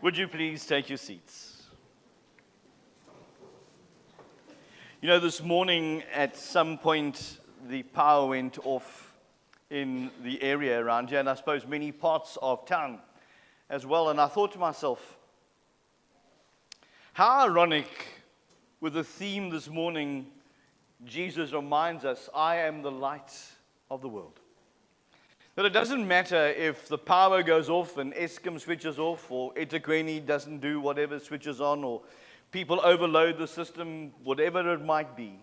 Would you please take your seats? You know, this morning at some point the power went off in the area around here, and I suppose many parts of town as well. And I thought to myself, how ironic with the theme this morning, Jesus reminds us, I am the light of the world. That it doesn't matter if the power goes off and Eskom switches off, or eThekwini doesn't do whatever switches on, or people overload the system, whatever it might be.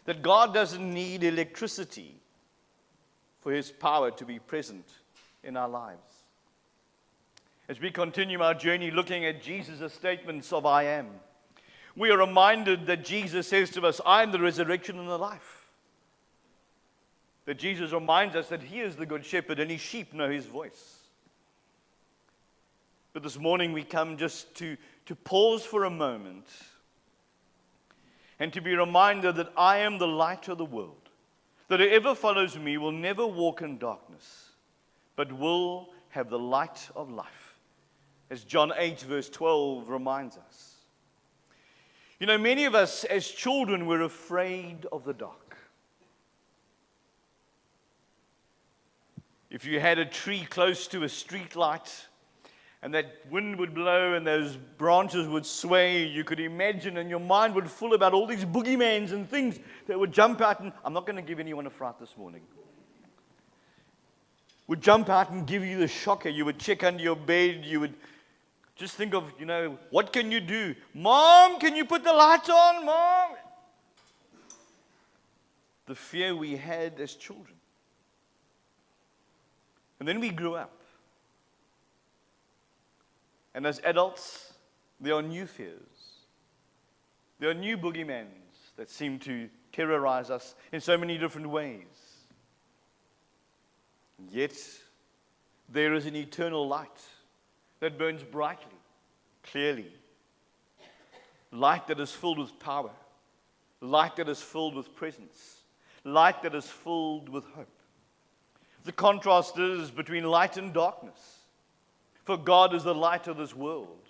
That God doesn't need electricity for His power to be present in our lives. As we continue our journey looking at Jesus' statements of I am, we are reminded that Jesus says to us, I am the resurrection and the life. That Jesus reminds us that He is the good shepherd and His sheep know His voice. But this morning we come just to pause for a moment and to be reminded that I am the light of the world. That whoever follows me will never walk in darkness, but will have the light of life. As John 8 verse 12 reminds us. You know, many of us as children were afraid of the dark. If you had a tree close to a street light and that wind would blow and those branches would sway, you could imagine, and your mind would fill about all these boogeymans and things that would jump out. And I'm not going to give anyone a fright this morning. Would jump out and give you the shocker. You would check under your bed. You would just think of, you know, what can you do? Mom, can you put the lights on, Mom? The fear we had as children. And then we grew up. And as adults, there are new fears. There are new boogeymans that seem to terrorize us in so many different ways. Yet, there is an eternal light that burns brightly, clearly. Light that is filled with power. Light that is filled with presence. Light that is filled with hope. The contrast is between light and darkness. For God is the light of this world,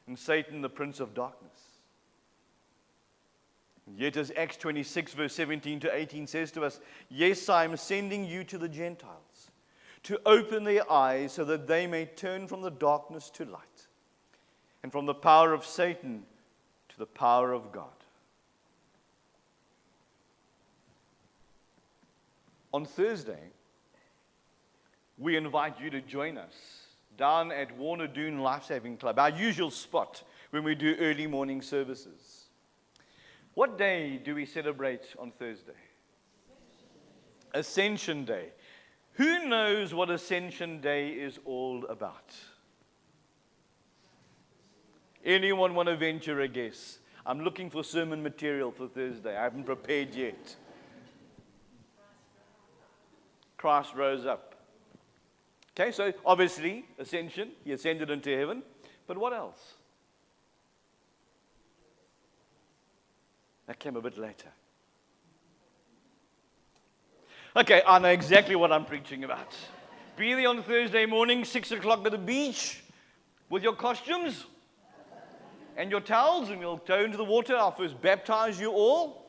and Satan the prince of darkness. Yet as Acts 26 verse 17 to 18 says to us, yes, I am sending you to the Gentiles, to open their eyes so that they may turn from the darkness to light, and from the power of Satan to the power of God. On Thursday, we invite you to join us down at Warner Doon Lifesaving Club, our usual spot when we do early morning services. What day do we celebrate on Thursday? Ascension Day. Who knows what Ascension Day is all about? Anyone want to venture a guess? I'm looking for sermon material for Thursday. I haven't prepared yet. Christ rose up. Okay, so obviously, ascension, He ascended into heaven. But what else? That came a bit later. Okay, I know exactly what I'm preaching about. Be there on Thursday morning, 6 o'clock at the beach, with your costumes and your towels, and we'll go into the water. I'll first baptize you all.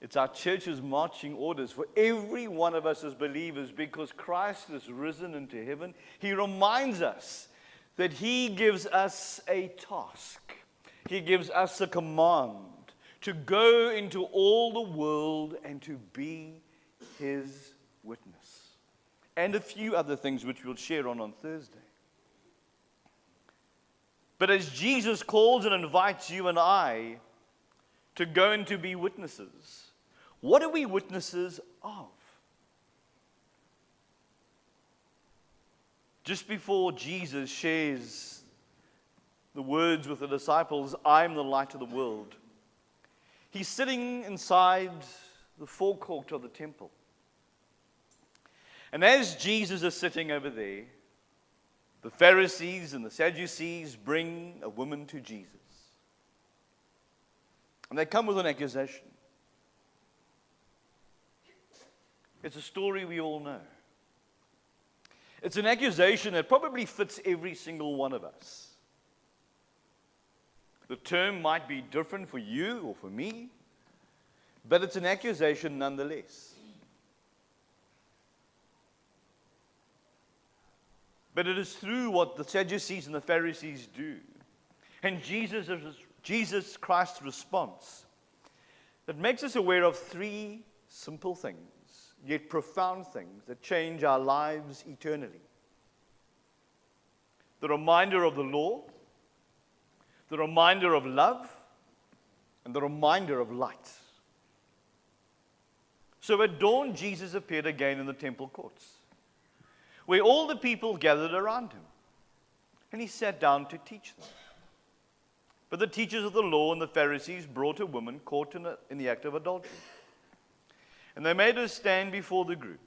It's our church's marching orders for every one of us as believers, because Christ is risen into heaven. He reminds us that He gives us a task. He gives us a command to go into all the world and to be His witness. And a few other things which we'll share on Thursday. But as Jesus calls and invites you and I to go and to be witnesses, what are we witnesses of? Just before Jesus shares the words with the disciples, I am the light of the world, He's sitting inside the forecourt of the temple. And as Jesus is sitting over there, the Pharisees and the Sadducees bring a woman to Jesus. And they come with an accusation. It's a story we all know. It's an accusation that probably fits every single one of us. The term might be different for you or for me, but it's an accusation nonetheless. But it is through what the Sadducees and the Pharisees do, and Jesus Christ's response, that makes us aware of three simple things, yet profound things that change our lives eternally. The reminder of the law, the reminder of love, and the reminder of light. So at dawn, Jesus appeared again in the temple courts, where all the people gathered around him, and he sat down to teach them. But the teachers of the law and the Pharisees brought a woman caught in the act of adultery. And they made her stand before the group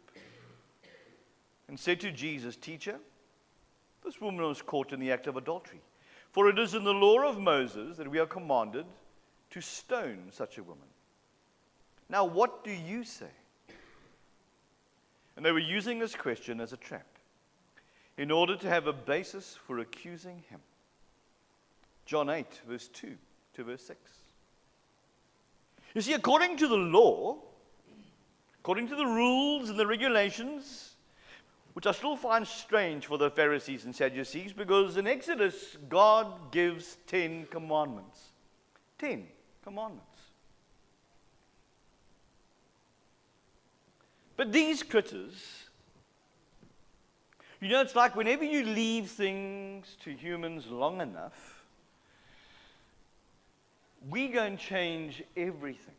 and said to Jesus, "Teacher, this woman was caught in the act of adultery. For it is in the law of Moses that we are commanded to stone such a woman. Now what do you say?" And they were using this question as a trap, in order to have a basis for accusing him. John 8, verse 2 to verse 6. You see, according to the law, according to the rules and the regulations, which I still find strange for the Pharisees and Sadducees, because in Exodus, God gives 10 commandments. 10 commandments. But these critters, it's like whenever you leave things to humans long enough, we go and change everything.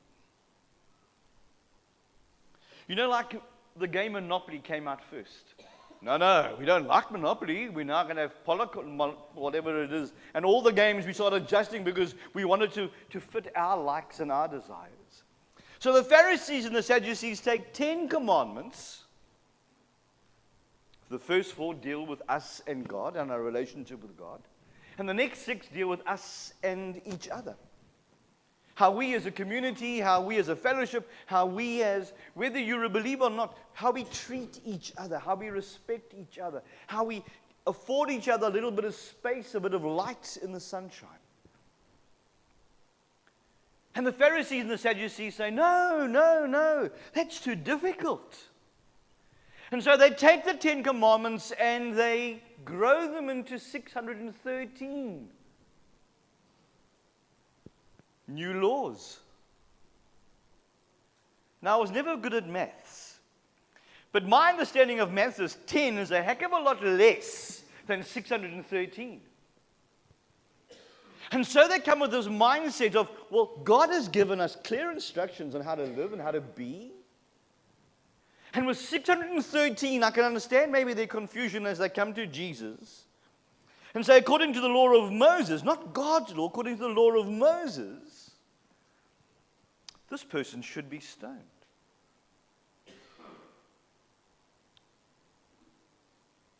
Like the game Monopoly came out first. No, we don't like Monopoly. We're now going to have whatever it is. And all the games we started adjusting because we wanted to fit our likes and our desires. So the Pharisees and the Sadducees take 10 commandments. The first 4 deal with us and God and our relationship with God. And the next 6 deal with us and each other. How we as a community, how we as a fellowship, how we as, whether you're a believer or not, how we treat each other, how we respect each other, how we afford each other a little bit of space, a bit of light in the sunshine. And the Pharisees and the Sadducees say, no, that's too difficult. And so they take the 10 commandments and they grow them into 613 new laws. Now, I was never good at maths, but my understanding of maths is 10 is a heck of a lot less than 613. And so they come with this mindset of, well, God has given us clear instructions on how to live and how to be. And with 613, I can understand maybe their confusion as they come to Jesus and say, according to the law of Moses, not God's law, according to the law of Moses, this person should be stoned.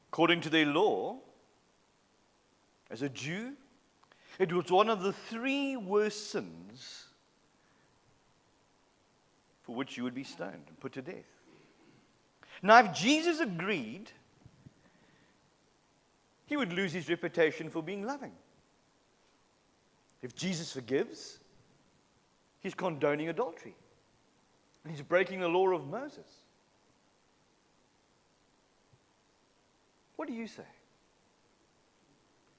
According to their law, as a Jew, it was one of the 3 worst sins for which you would be stoned and put to death. Now, if Jesus agreed, he would lose his reputation for being loving. If Jesus forgives, he's condoning adultery. And he's breaking the law of Moses. What do you say?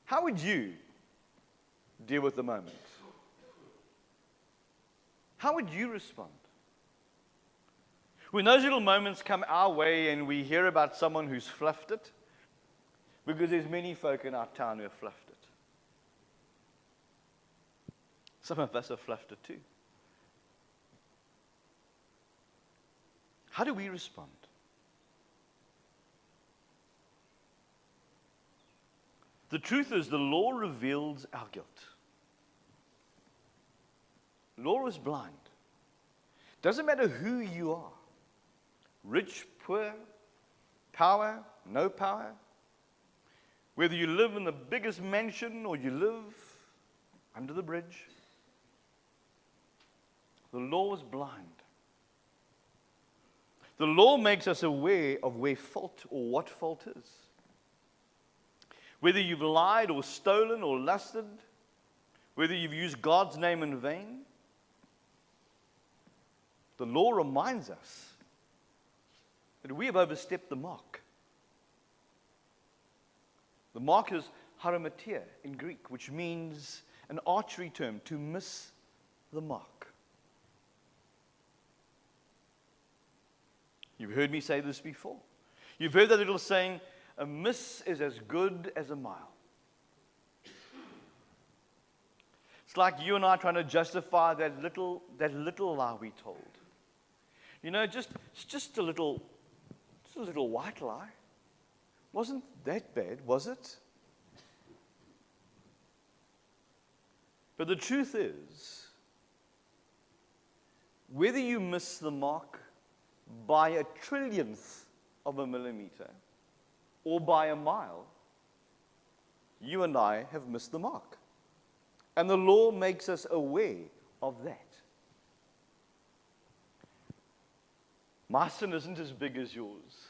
How would you deal with the moment? How would you respond? When those little moments come our way and we hear about someone who's fluffed it, because there's many folk in our town who have fluffed it. Some of us have fluffed it too. How do we respond? The truth is, the law reveals our guilt. Law is blind. Doesn't matter who you are. Rich, poor, power, no power. Whether you live in the biggest mansion or you live under the bridge. The law is blind. The law makes us aware of where fault or what fault is. Whether you've lied or stolen or lusted, whether you've used God's name in vain, the law reminds us that we have overstepped the mark. The mark is harametia in Greek, which means an archery term, to miss the mark. You've heard me say this before. You've heard that little saying, a miss is as good as a mile. It's like you and I trying to justify that little lie we told. You know, just a little white lie. Wasn't that bad, was it? But the truth is, whether you miss the mark by a trillionth of a millimeter or by a mile, you and I have missed the mark. And the law makes us aware of that. My sin isn't as big as yours.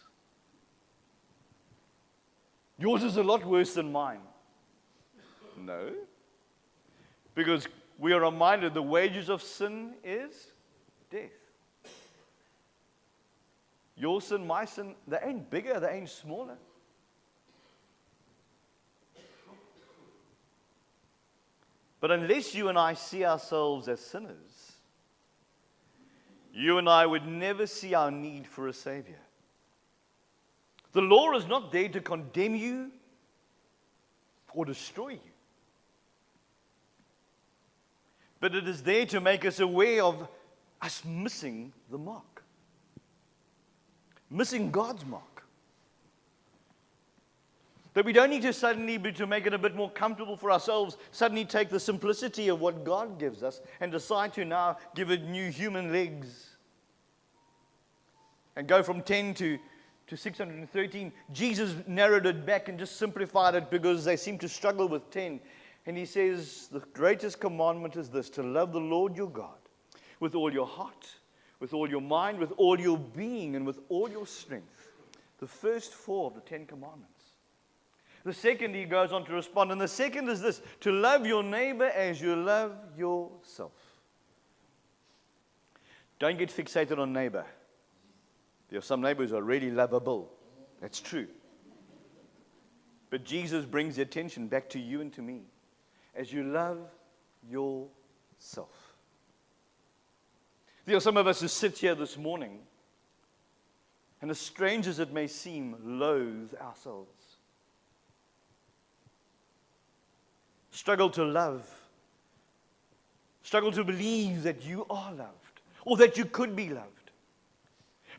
Yours is a lot worse than mine. No. Because we are reminded the wages of sin is death. Your sin, my sin, they ain't bigger, they ain't smaller. But unless you and I see ourselves as sinners, you and I would never see our need for a Savior. The law is not there to condemn you or destroy you. But it is there to make us aware of us missing the mark. Missing God's mark. That we don't need to suddenly, to make it a bit more comfortable for ourselves, suddenly take the simplicity of what God gives us and decide to now give it new human legs. And go from 10 to 613. Jesus narrowed it back and just simplified it because they seem to struggle with 10. And he says, the greatest commandment is this, to love the Lord your God with all your heart, with all your mind, with all your being, and with all your strength. The first 4 of the 10 commandments. The second, he goes on to respond, and the second is this, to love your neighbor as you love yourself. Don't get fixated on neighbor. There are some neighbors who are really lovable. That's true. But Jesus brings the attention back to you and to me. As you love yourself. There are some of us who sit here this morning, and as strange as it may seem, loathe ourselves. Struggle to love. Struggle to believe that you are loved, or that you could be loved.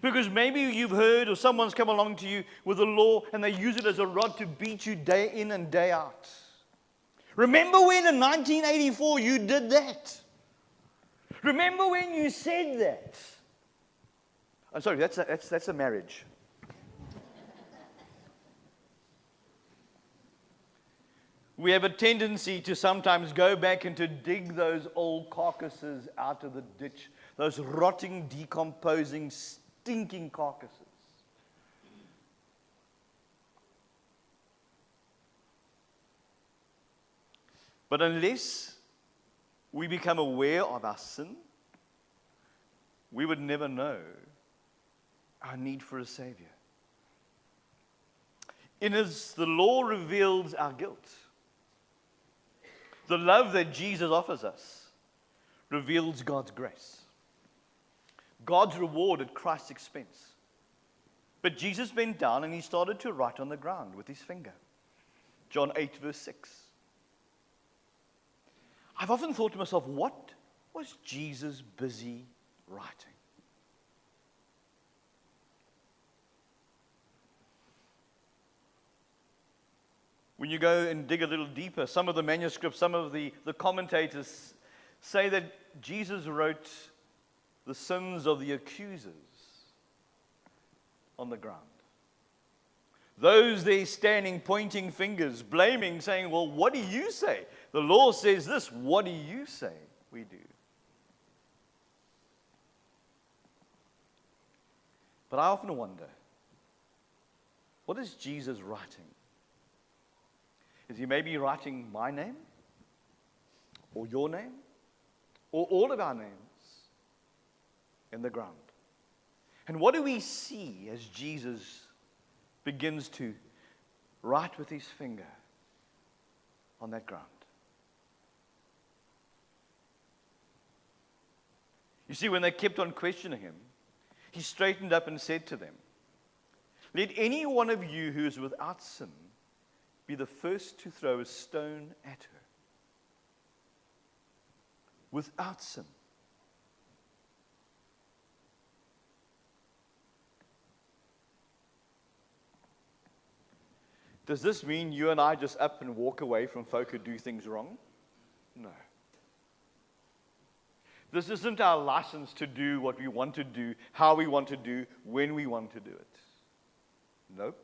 Because maybe you've heard, or someone's come along to you with a law, and they use it as a rod to beat you day in and day out. Remember when in 1984 you did that? Remember when you said that? I'm sorry, that's a marriage. We have a tendency to sometimes go back and to dig those old carcasses out of the ditch, those rotting, decomposing, stinking carcasses. But unless we become aware of our sin, we would never know our need for a Savior. In as the law reveals our guilt, the love that Jesus offers us reveals God's grace. God's reward at Christ's expense. But Jesus bent down and he started to write on the ground with his finger. John 8 verse 6. I've often thought to myself, what was Jesus busy writing? When you go and dig a little deeper, some of the manuscripts, some of the commentators say that Jesus wrote the sins of the accusers on the ground. Those there standing, pointing fingers, blaming, saying, well, what do you say? The law says this. What do you say we do? But I often wonder, what is Jesus writing? Is he maybe writing my name? Or your name? Or all of our names in the ground? And what do we see as Jesus begins to write with his finger on that ground? You see, when they kept on questioning him, he straightened up and said to them, "Let any one of you who is without sin be the first to throw a stone at her." Without sin. Does this mean you and I just up and walk away from folk who do things wrong? No. This isn't our license to do what we want to do, how we want to do, when we want to do it. Nope.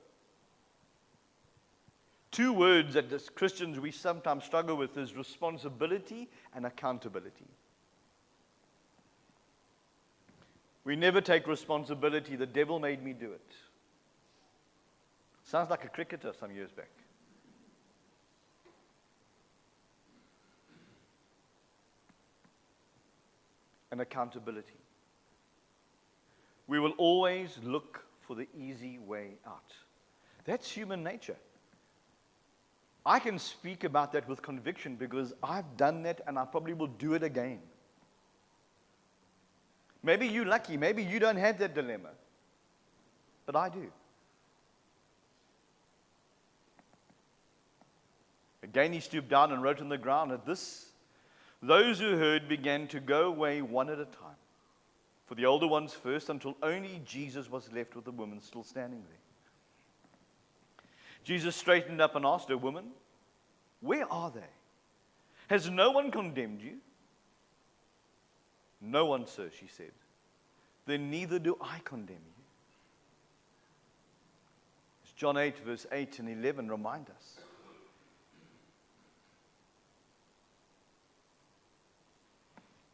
Two words that as Christians we sometimes struggle with is responsibility and accountability. We never take responsibility. The devil made me do it. Sounds like a cricketer some years back. And accountability. We will always look for the easy way out. That's human nature. I can speak about that with conviction because I've done that and I probably will do it again. Maybe you're lucky, maybe you don't have that dilemma, but I do. Again, he stooped down and wrote on the ground, at this, those who heard began to go away one at a time. For the older ones first, until only Jesus was left with the woman still standing there. Jesus straightened up and asked her, "Woman, where are they? Has no one condemned you?" "No one, sir," she said. "Then neither do I condemn you." As John 8, verse 8 and 11 remind us.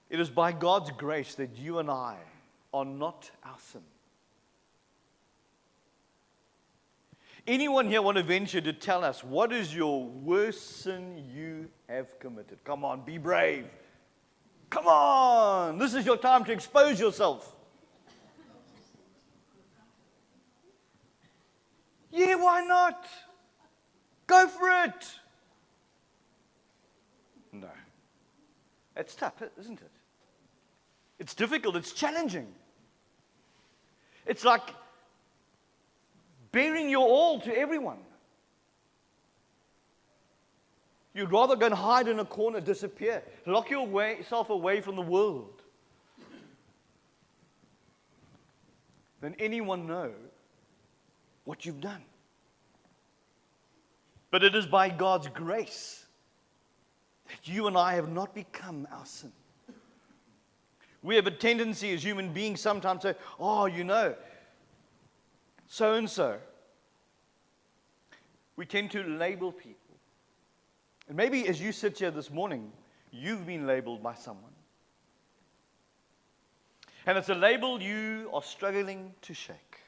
It is by God's grace that you and I are not our sin. Anyone here want to venture to tell us what is your worst sin you have committed? Come on, be brave. Come on, this is your time to expose yourself. Yeah, why not? Go for it. No. It's tough, isn't it? It's difficult, it's challenging. It's like bearing your all to everyone. You'd rather go and hide in a corner, disappear, lock yourself away from the world, than anyone know what you've done. But it is by God's grace that you and I have not become our sin. We have a tendency as human beings sometimes to say, "Oh, you know, so-and-so." We tend to label people. And maybe as you sit here this morning, you've been labeled by someone. And it's a label you are struggling to shake.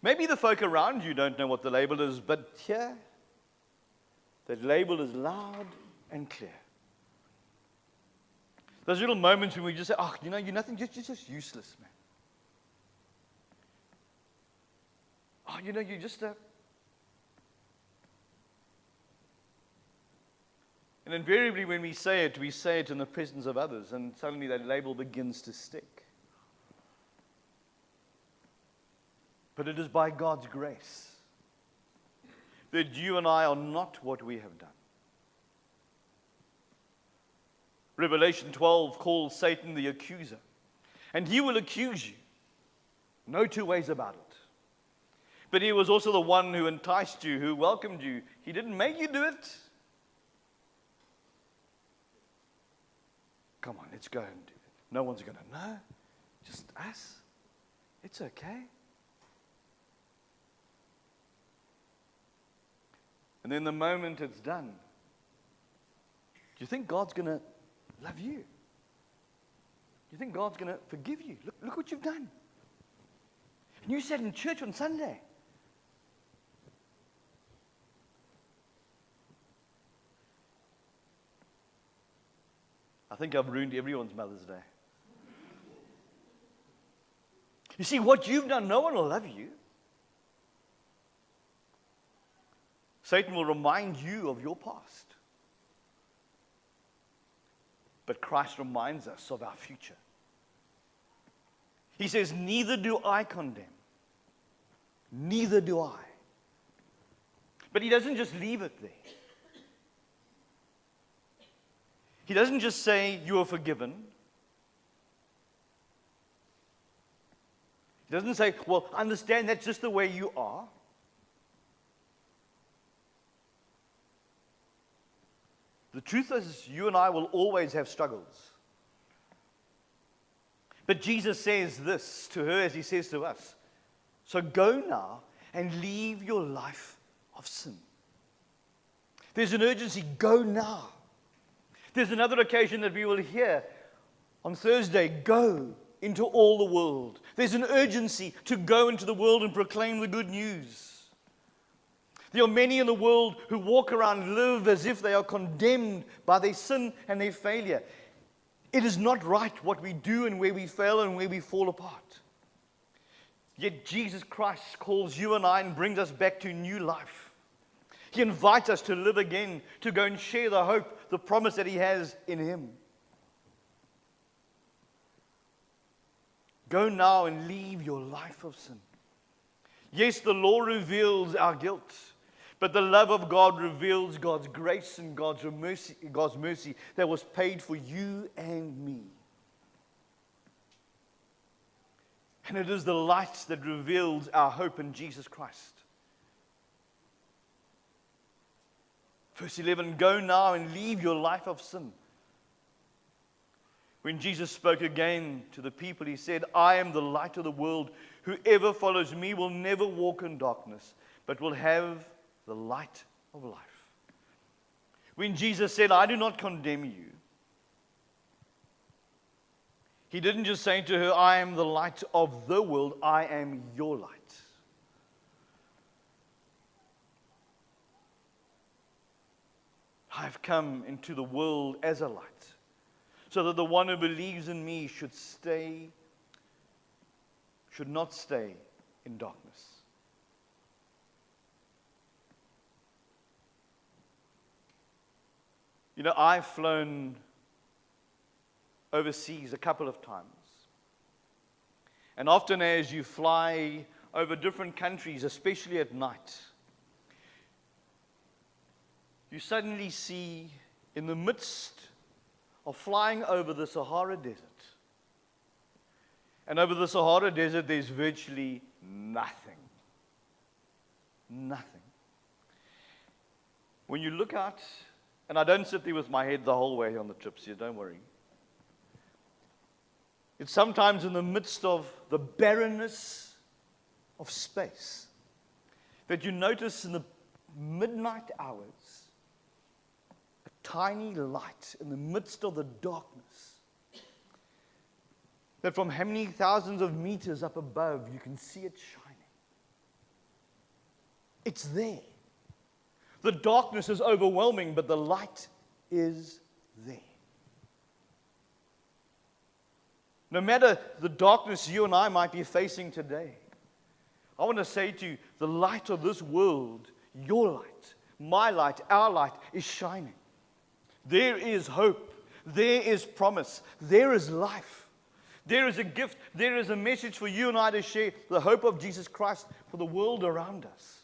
Maybe the folk around you don't know what the label is, but here, that label is loud and clear. Those little moments when we just say, "Oh, you know, you're nothing, just useless, man. Oh, you know, you're just a..." And invariably when we say it in the presence of others, and suddenly that label begins to stick. But it is by God's grace that you and I are not what we have done. Revelation 12 calls Satan the accuser. And he will accuse you. No two ways about it. But he was also the one who enticed you, who welcomed you. He didn't make you do it. Come on, let's go and do it. No one's going to know. Just us. It's okay. And then the moment it's done, do you think God's going to love you? Do you think God's going to forgive you? Look what you've done. And you sat in church on Sunday. I think I've ruined everyone's Mother's Day. You see, what you've done, no one will love you. Satan will remind you of your past. But Christ reminds us of our future. He says, neither do I condemn. Neither do I. But he doesn't just leave it there. He doesn't just say, you are forgiven. He doesn't say, well, understand that's just the way you are. The truth is, you and I will always have struggles. But Jesus says this to her as he says to us. So go now and leave your life of sin. There's an urgency. Go now. There's another occasion that we will hear on Thursday. Go into all the world. There's an urgency to go into the world and proclaim the good news. There are many in the world who walk around and live as if they are condemned by their sin and their failure. It is not right what we do and where we fail and where we fall apart. Yet Jesus Christ calls you and I and brings us back to new life. He invites us to live again, to go and share the hope, the promise that he has in him. Go now and leave your life of sin. Yes, the law reveals our guilt, but the love of God reveals God's grace and God's mercy that was paid for you and me. And it is the light that reveals our hope in Jesus Christ. Verse 11, go now and leave your life of sin. When Jesus spoke again to the people, he said, I am the light of the world. Whoever follows me will never walk in darkness, but will have the light of life. When Jesus said, I do not condemn you, he didn't just say to her, I am the light of the world, I am your light. I have come into the world as a light, so that the one who believes in me should not stay in darkness. You know, I've flown overseas a couple of times. And often as you fly over different countries, especially at night, you suddenly see in the midst of flying over the Sahara Desert, and over the Sahara Desert there's virtually nothing. Nothing. When you look out, and I don't sit there with my head the whole way on the trips here, don't worry. It's sometimes in the midst of the barrenness of space that you notice in the midnight hours a tiny light in the midst of the darkness, that from how many thousands of meters up above you can see it shining. It's there. The darkness is overwhelming, but the light is there. No matter the darkness you and I might be facing today, I want to say to you, the light of this world, your light, my light, our light is shining. There is hope. There is promise. There is life. There is a gift. There is a message for you and I to share, the hope of Jesus Christ for the world around us.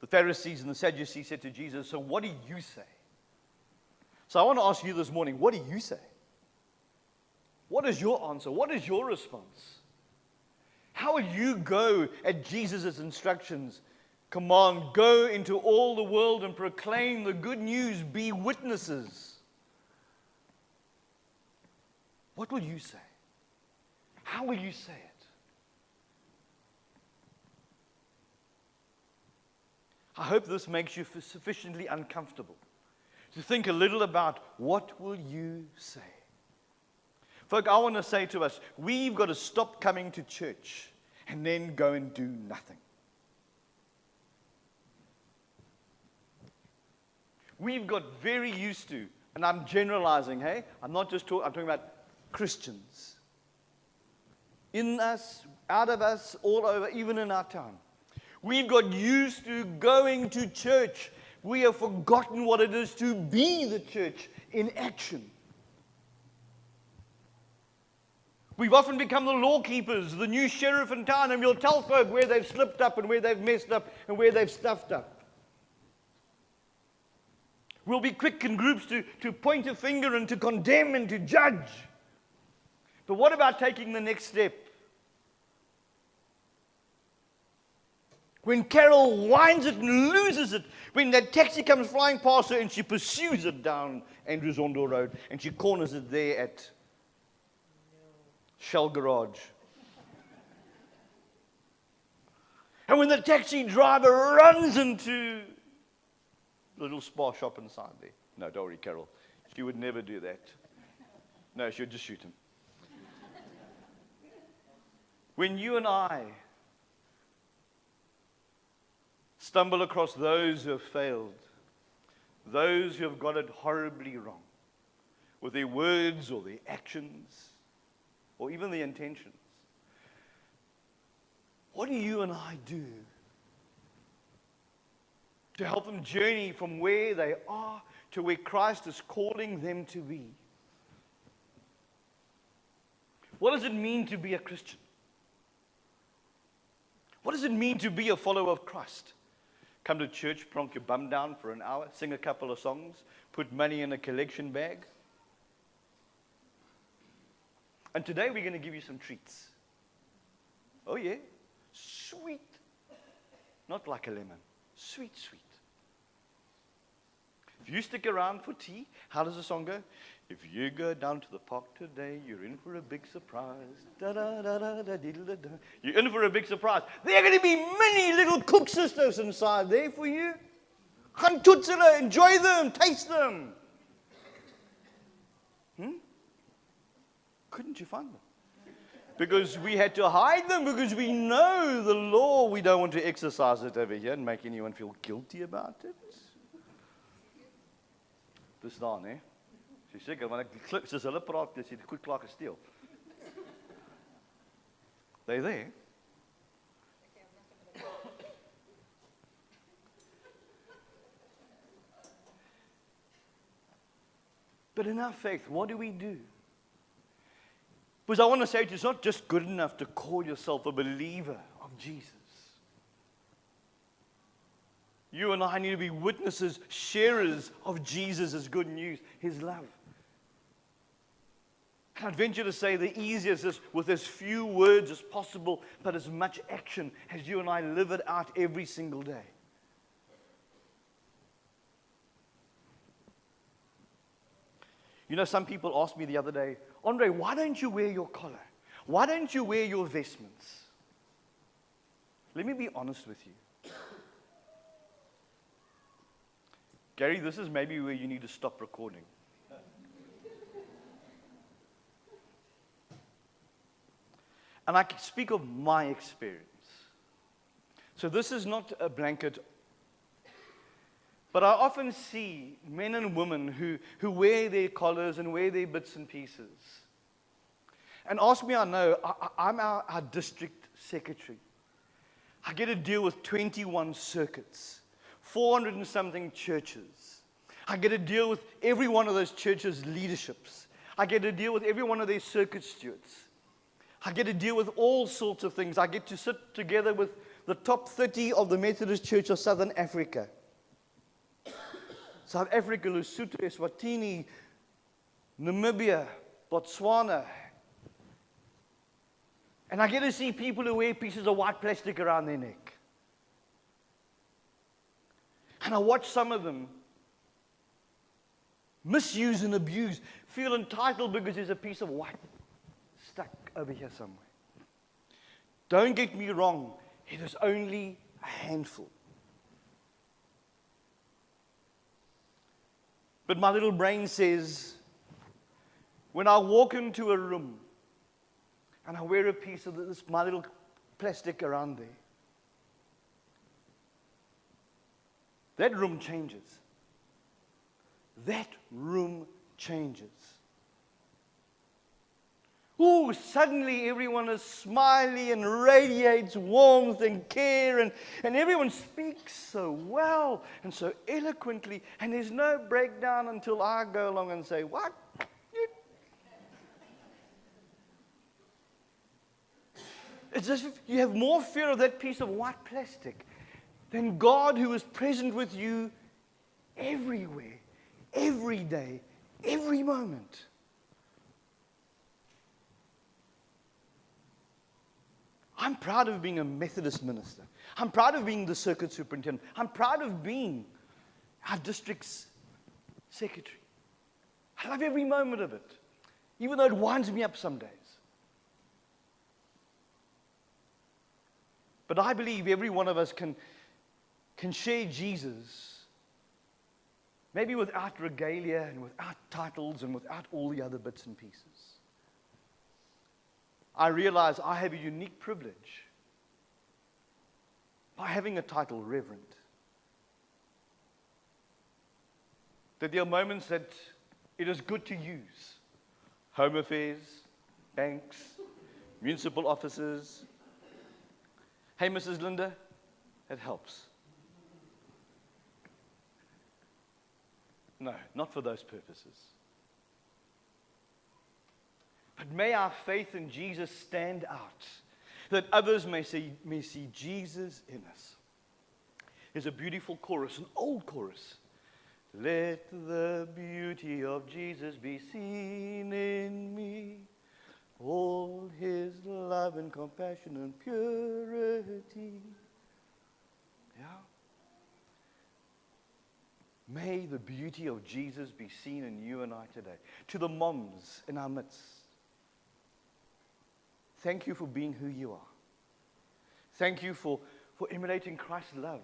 The Pharisees and the Sadducees said to Jesus, so what do you say? So I want to ask you this morning, what do you say? What is your answer? What is your response? How will you go at Jesus' instructions? Command, go into all the world and proclaim the good news, be witnesses. What will you say? How will you say it? I hope this makes you sufficiently uncomfortable to think a little about what will you say. Folk, I want to say to us, we've got to stop coming to church and then go and do nothing. We've got very used to, and I'm generalizing, hey? I'm not just talking, I'm talking about Christians. In us, out of us, all over, even in our town. We've got used to going to church. We have forgotten what it is to be the church in action. We've often become the law keepers, the new sheriff in town, and we'll tell folk where they've slipped up and where they've messed up and where they've stuffed up. We'll be quick in groups to point a finger and to condemn and to judge. But what about taking the next step? When Carol whines it and loses it, when that taxi comes flying past her and she pursues it down Andrews Ondo Road and she corners it there at Shell Garage. And when the taxi driver runs into the little spa shop inside there. No, don't worry, Carol. She would never do that. No, she would just shoot him. When you and I stumble across those who have failed, those who have got it horribly wrong, with their words or their actions, or even their intentions, what do you and I do to help them journey from where they are to where Christ is calling them to be? What does it mean to be a Christian? What does it mean to be a follower of Christ? Come to church, plonk your bum down for an hour, sing a couple of songs, put money in a collection bag. And today we're going to give you some treats. Oh yeah, sweet. Not like a lemon, sweet, sweet. If you stick around for tea, how does the song go? If you go down to the park today, you're in for a big surprise. Da, da, da, da, da, da, da, da. You're in for a big surprise. There are going to be many little cook sisters inside there for you. Gaan toets hulle, enjoy them, taste them. Couldn't you find them? Because we had to hide them because we know the law. We don't want to exercise it over here and make anyone feel guilty about it. Dis daar, né? Sy seker, want ek klip soos hulle praat, dis die goed klaar gesteel. They there. But in our faith, what do we do? Because I want to say it's not just good enough to call yourself a believer of Jesus. You and I need to be witnesses, sharers of Jesus' good news, His love. And I'd venture to say the easiest is with as few words as possible, but as much action as you and I live it out every single day. You know, some people asked me the other day, Andre, why don't you wear your collar? Why don't you wear your vestments? Let me be honest with you. Gary, this is maybe where you need to stop recording. And I can speak of my experience. So this is not a blanket. But I often see men and women who wear their collars and wear their bits and pieces. And ask me, I know, I'm our district secretary. I get to deal with 21 circuits, 400 and something churches. I get to deal with every one of those churches' leaderships. I get to deal with every one of their circuit stewards. I get to deal with all sorts of things. I get to sit together with the top 30 of the Methodist Church of Southern Africa. South Africa, Lesotho, Eswatini, Namibia, Botswana. And I get to see people who wear pieces of white plastic around their neck. And I watch some of them misuse and abuse, feel entitled because there's a piece of white stuck over here somewhere. Don't get me wrong, it is only a handful. But my little brain says, when I walk into a room and I wear a piece of this, my little plastic around there, that room changes. That room changes. Ooh, suddenly everyone is smiley and radiates warmth and care, and everyone speaks so well and so eloquently, and there's no breakdown until I go along and say, what? It's as if you have more fear of that piece of white plastic than God, who is present with you everywhere, every day, every moment. I'm proud of being a Methodist minister. I'm proud of being the circuit superintendent. I'm proud of being our district's secretary. I love every moment of it, even though it winds me up some days. But I believe every one of us can share Jesus, maybe without regalia and without titles and without all the other bits and pieces. I realize I have a unique privilege by having a title, Reverend. That there are moments that it is good to use. Home affairs, banks, municipal offices. Hey, Mrs. Linda, it helps. No, not for those purposes. But may our faith in Jesus stand out, that others may see Jesus in us. There's a beautiful chorus, an old chorus. Let the beauty of Jesus be seen in me, all his love and compassion and purity. Yeah. May the beauty of Jesus be seen in you and I today. To the moms in our midst, thank you for being who you are. Thank you for emulating Christ's love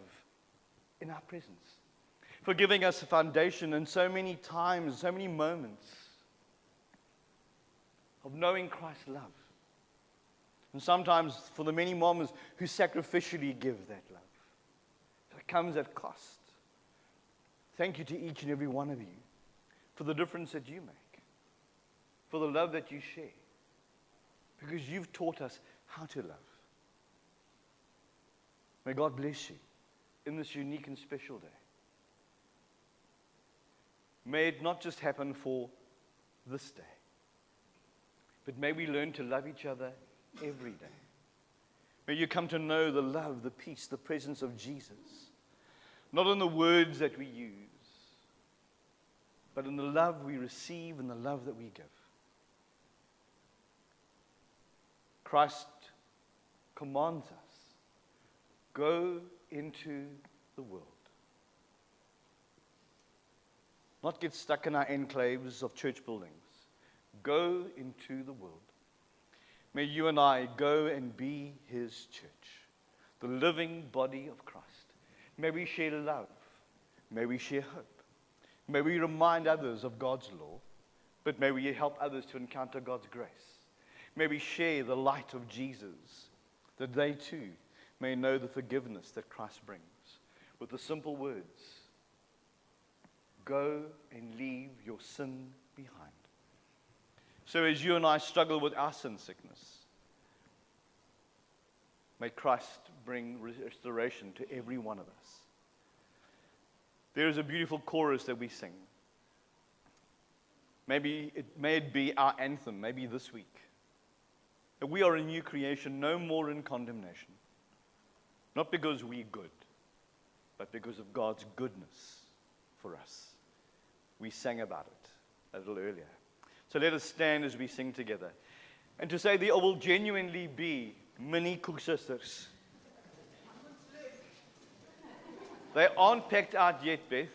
in our presence. For giving us a foundation in so many times, so many moments of knowing Christ's love. And sometimes for the many moms who sacrificially give that love. It comes at cost. Thank you to each and every one of you for the difference that you make, for the love that you share. Because you've taught us how to love. May God bless you in this unique and special day. May it not just happen for this day, but may we learn to love each other every day. May you come to know the love, the peace, the presence of Jesus, not in the words that we use, but in the love we receive and the love that we give. Christ commands us, go into the world. Not get stuck in our enclaves of church buildings. Go into the world. May you and I go and be his church, the living body of Christ. May we share love. May we share hope. May we remind others of God's law, but may we help others to encounter God's grace. May we share the light of Jesus, that they too may know the forgiveness that Christ brings. With the simple words, go and leave your sin behind. So as you and I struggle with our sin sickness, may Christ bring restoration to every one of us. There is a beautiful chorus that we sing. May it be our anthem, maybe this week. That we are a new creation, no more in condemnation. Not because we're good, but because of God's goodness for us. We sang about it a little earlier. So let us stand as we sing together. And to say there will genuinely be many Koeksisters. They aren't packed out yet, Beth.